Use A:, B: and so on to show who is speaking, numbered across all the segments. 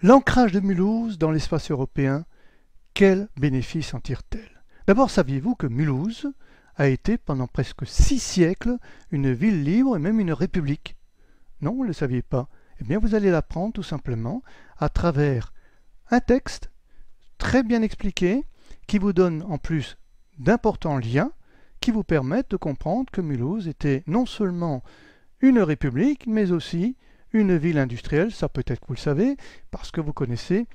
A: L'ancrage de Mulhouse dans l'espace européen, quel bénéfice en tire-t-elle? D'abord, saviez-vous que Mulhouse a été pendant presque 6 siècles une ville libre et même une république? Non, vous ne le saviez pas. Eh bien, vous allez l'apprendre tout simplement à travers un texte très bien expliqué qui vous donne en plus d'importants liens qui vous permettent de comprendre que Mulhouse était non seulement une république, mais aussi une ville industrielle, ça peut-être que vous le savez, parce que vous connaissez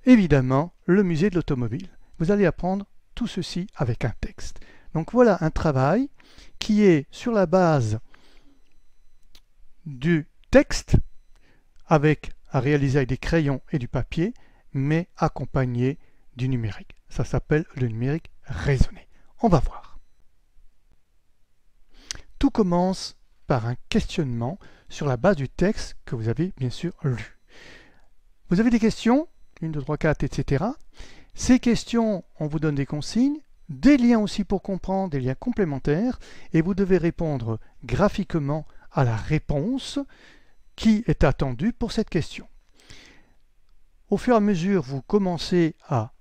A: évidemment le musée de l'automobile. Vous allez apprendre tout ceci avec un texte. Donc voilà un travail qui est sur la base du texte, à réaliser avec des crayons et du papier, mais accompagné du numérique. Ça s'appelle le numérique raisonné. On va voir. Tout commence par un questionnement sur la base du texte que vous avez bien sûr lu. Vous avez des questions, 1, 2, 3, 4, etc. Ces questions, on vous donne des consignes, des liens aussi pour comprendre, des liens complémentaires, et vous devez répondre graphiquement à la réponse qui est attendue pour cette question. Au fur et à mesure, vous commencez à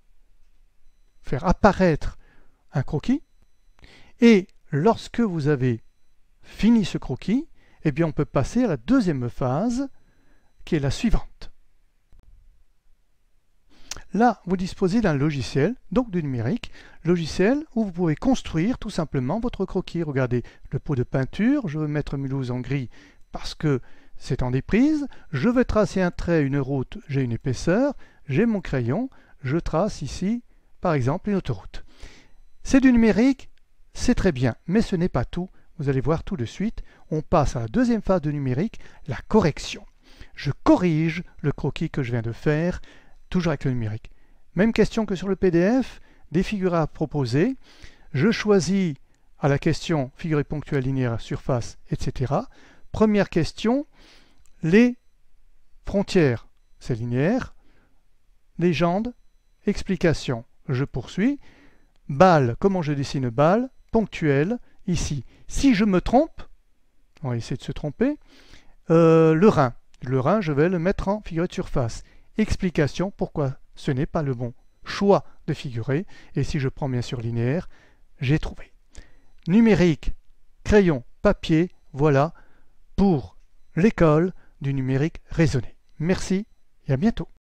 A: faire apparaître un croquis, et lorsque vous avez fini ce croquis, eh bien on peut passer à la deuxième phase, qui est la suivante. Là, vous disposez d'un logiciel, donc du numérique, logiciel où vous pouvez construire tout simplement votre croquis. Regardez le pot de peinture, je veux mettre Mulhouse en gris parce que c'est en déprise, je veux tracer un trait, une route, j'ai une épaisseur, j'ai mon crayon, je trace ici, par exemple, une autoroute. C'est du numérique, c'est très bien, mais ce n'est pas tout. Vous allez voir tout de suite, on passe à la deuxième phase de numérique, la correction. Je corrige le croquis que je viens de faire, toujours avec le numérique. Même question que sur le PDF, des figures à proposer. Je choisis à la question figurée ponctuelle, linéaire, surface, etc. Première question, les frontières, c'est linéaire. Légende, explication, je poursuis. Balle, comment je dessine balle, ponctuelle, ici. Si je me trompe, on va essayer de se tromper, le Rhin, je vais le mettre en figuré de surface. Explication pourquoi ce n'est pas le bon choix de figurer, et si je prends bien sûr linéaire, j'ai trouvé. Numérique, crayon, papier, voilà pour l'école du numérique raisonné. Merci et à bientôt.